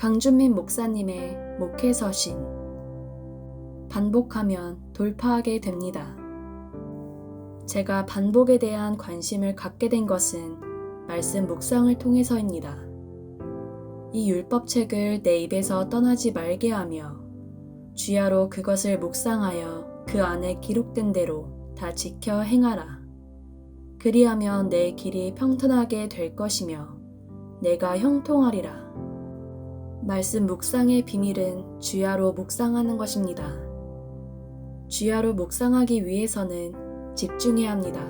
강준민 목사님의 목회 서신. 반복하면 돌파하게 됩니다. 제가 반복에 대한 관심을 갖게 된 것은 말씀 묵상을 통해서입니다. 이 율법책을 내 입에서 떠나지 말게 하며 주야로 그것을 묵상하여 그 안에 기록된 대로 다 지켜 행하라. 그리하면 내 길이 평탄하게 될 것이며 내가 형통하리라. 말씀 묵상의 비밀은 주야로 묵상하는 것입니다. 주야로 묵상하기 위해서는 집중해야 합니다.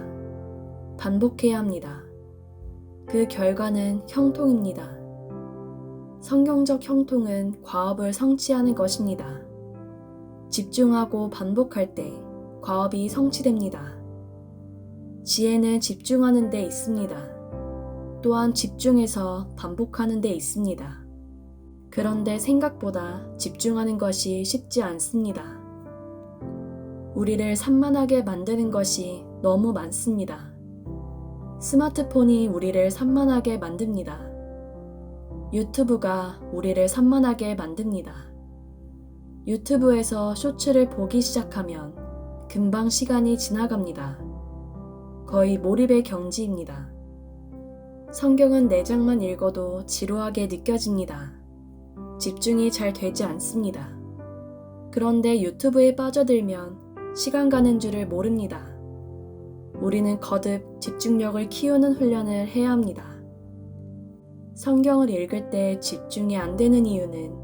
반복해야 합니다. 그 결과는 형통입니다. 성경적 형통은 과업을 성취하는 것입니다. 집중하고 반복할 때 과업이 성취됩니다. 지혜는 집중하는 데 있습니다. 또한 집중해서 반복하는 데 있습니다. 그런데 생각보다 집중하는 것이 쉽지 않습니다. 우리를 산만하게 만드는 것이 너무 많습니다. 스마트폰이 우리를 산만하게 만듭니다. 유튜브가 우리를 산만하게 만듭니다. 유튜브에서 쇼츠를 보기 시작하면 금방 시간이 지나갑니다. 거의 몰입의 경지입니다. 성경은 4장만 읽어도 지루하게 느껴집니다. 집중이 잘 되지 않습니다. 그런데 유튜브에 빠져들면 시간 가는 줄을 모릅니다. 우리는 거듭 집중력을 키우는 훈련을 해야 합니다. 성경을 읽을 때 집중이 안 되는 이유는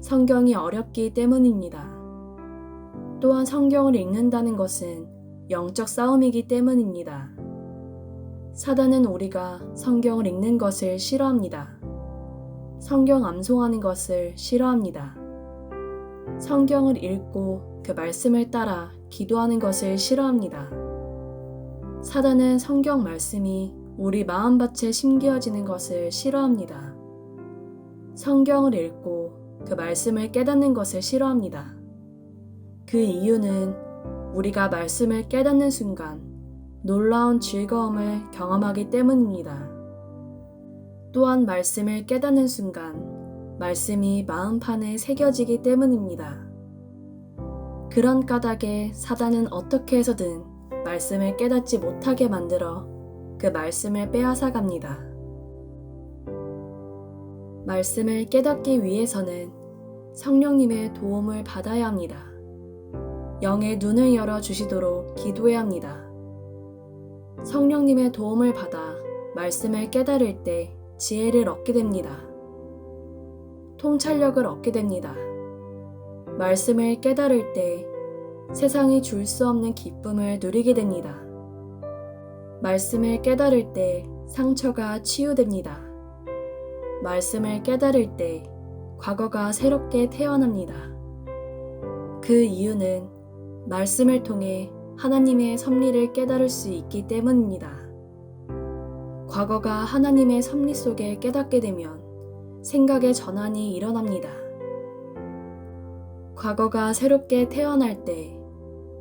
성경이 어렵기 때문입니다. 또한 성경을 읽는다는 것은 영적 싸움이기 때문입니다. 사단은 우리가 성경을 읽는 것을 싫어합니다. 성경 암송하는 것을 싫어합니다. 성경을 읽고 그 말씀을 따라 기도하는 것을 싫어합니다. 사단은 성경 말씀이 우리 마음밭에 심겨지는 것을 싫어합니다. 성경을 읽고 그 말씀을 깨닫는 것을 싫어합니다. 그 이유는 우리가 말씀을 깨닫는 순간 놀라운 즐거움을 경험하기 때문입니다. 또한 말씀을 깨닫는 순간 말씀이 마음판에 새겨지기 때문입니다. 그런 까닭에 사단은 어떻게 해서든 말씀을 깨닫지 못하게 만들어 그 말씀을 빼앗아갑니다. 말씀을 깨닫기 위해서는 성령님의 도움을 받아야 합니다. 영의 눈을 열어주시도록 기도해야 합니다. 성령님의 도움을 받아 말씀을 깨달을 때 지혜를 얻게 됩니다. 통찰력을 얻게 됩니다. 말씀을 깨달을 때 세상이 줄 수 없는 기쁨을 누리게 됩니다. 말씀을 깨달을 때 상처가 치유됩니다. 말씀을 깨달을 때 과거가 새롭게 태어납니다. 그 이유는 말씀을 통해 하나님의 섭리를 깨달을 수 있기 때문입니다. 과거가 하나님의 섭리 속에 깨닫게 되면 생각의 전환이 일어납니다. 과거가 새롭게 태어날 때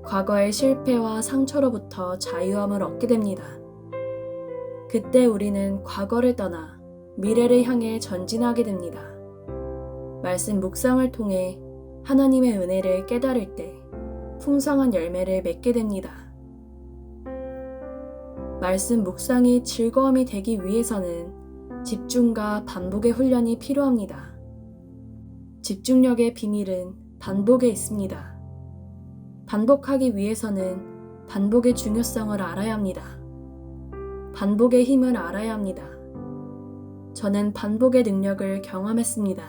과거의 실패와 상처로부터 자유함을 얻게 됩니다. 그때 우리는 과거를 떠나 미래를 향해 전진하게 됩니다. 말씀 묵상을 통해 하나님의 은혜를 깨달을 때 풍성한 열매를 맺게 됩니다. 말씀 묵상이 즐거움이 되기 위해서는 집중과 반복의 훈련이 필요합니다. 집중력의 비밀은 반복에 있습니다. 반복하기 위해서는 반복의 중요성을 알아야 합니다. 반복의 힘을 알아야 합니다. 저는 반복의 능력을 경험했습니다.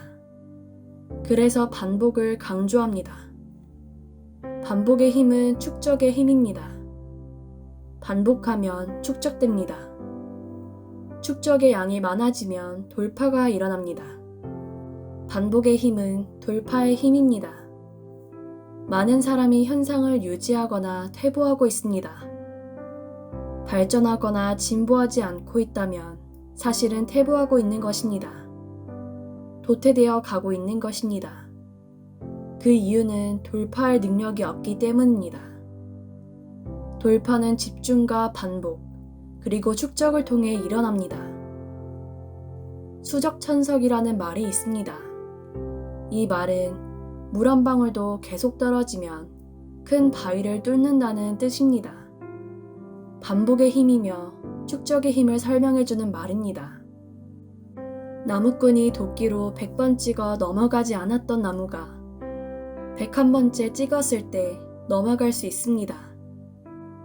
그래서 반복을 강조합니다. 반복의 힘은 축적의 힘입니다. 반복하면 축적됩니다. 축적의 양이 많아지면 돌파가 일어납니다. 반복의 힘은 돌파의 힘입니다. 많은 사람이 현상을 유지하거나 퇴보하고 있습니다. 발전하거나 진보하지 않고 있다면 사실은 퇴보하고 있는 것입니다. 도태되어 가고 있는 것입니다. 그 이유는 돌파할 능력이 없기 때문입니다. 돌파는 집중과 반복, 그리고 축적을 통해 일어납니다. 수적천석이라는 말이 있습니다. 이 말은 물 한 방울도 계속 떨어지면 큰 바위를 뚫는다는 뜻입니다. 반복의 힘이며 축적의 힘을 설명해주는 말입니다. 나무꾼이 도끼로 100번 찍어 넘어가지 않았던 나무가 101번째 찍었을 때 넘어갈 수 있습니다.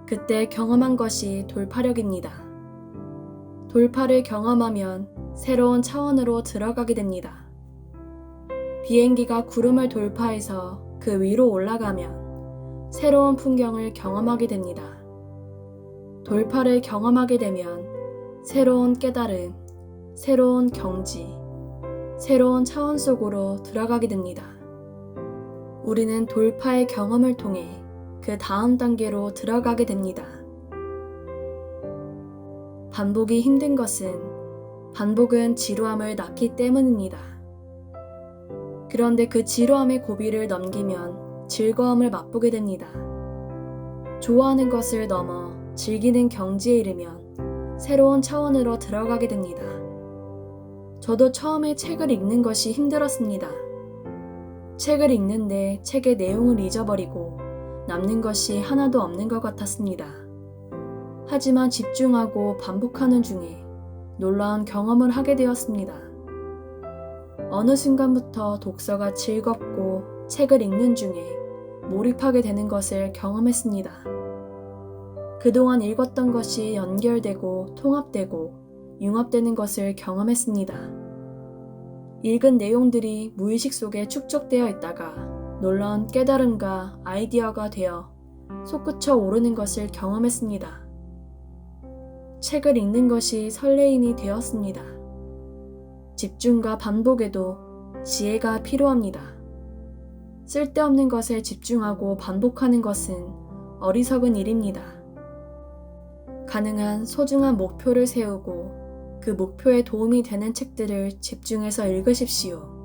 그때 경험한 것이 돌파력입니다. 돌파를 경험하면 새로운 차원으로 들어가게 됩니다. 비행기가 구름을 돌파해서 그 위로 올라가면 새로운 풍경을 경험하게 됩니다. 돌파를 경험하게 되면 새로운 깨달음, 새로운 경지, 새로운 차원 속으로 들어가게 됩니다. 우리는 돌파의 경험을 통해 그 다음 단계로 들어가게 됩니다. 반복이 힘든 것은 반복은 지루함을 낳기 때문입니다. 그런데 그 지루함의 고비를 넘기면 즐거움을 맛보게 됩니다. 좋아하는 것을 넘어 즐기는 경지에 이르면 새로운 차원으로 들어가게 됩니다. 저도 처음에 책을 읽는 것이 힘들었습니다. 책을 읽는데 책의 내용을 잊어버리고 남는 것이 하나도 없는 것 같았습니다. 하지만 집중하고 반복하는 중에 놀라운 경험을 하게 되었습니다. 어느 순간부터 독서가 즐겁고 책을 읽는 중에 몰입하게 되는 것을 경험했습니다. 그동안 읽었던 것이 연결되고 통합되고 융합되는 것을 경험했습니다. 읽은 내용들이 무의식 속에 축적되어 있다가 놀라운 깨달음과 아이디어가 되어 솟구쳐 오르는 것을 경험했습니다. 책을 읽는 것이 설레임이 되었습니다. 집중과 반복에도 지혜가 필요합니다. 쓸데없는 것에 집중하고 반복하는 것은 어리석은 일입니다. 가능한 소중한 목표를 세우고 그 목표에 도움이 되는 책들을 집중해서 읽으십시오.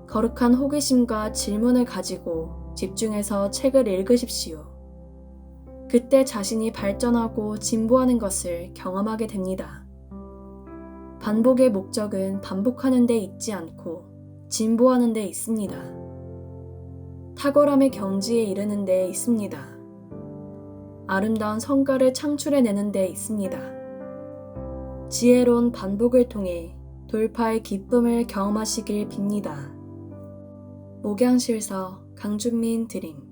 거룩한 호기심과 질문을 가지고 집중해서 책을 읽으십시오. 그때 자신이 발전하고 진보하는 것을 경험하게 됩니다. 반복의 목적은 반복하는 데 있지 않고 진보하는 데 있습니다. 탁월함의 경지에 이르는 데 있습니다. 아름다운 성과를 창출해내는 데 있습니다. 지혜로운 반복을 통해 돌파의 기쁨을 경험하시길 빕니다. 목양실서 강준민 드림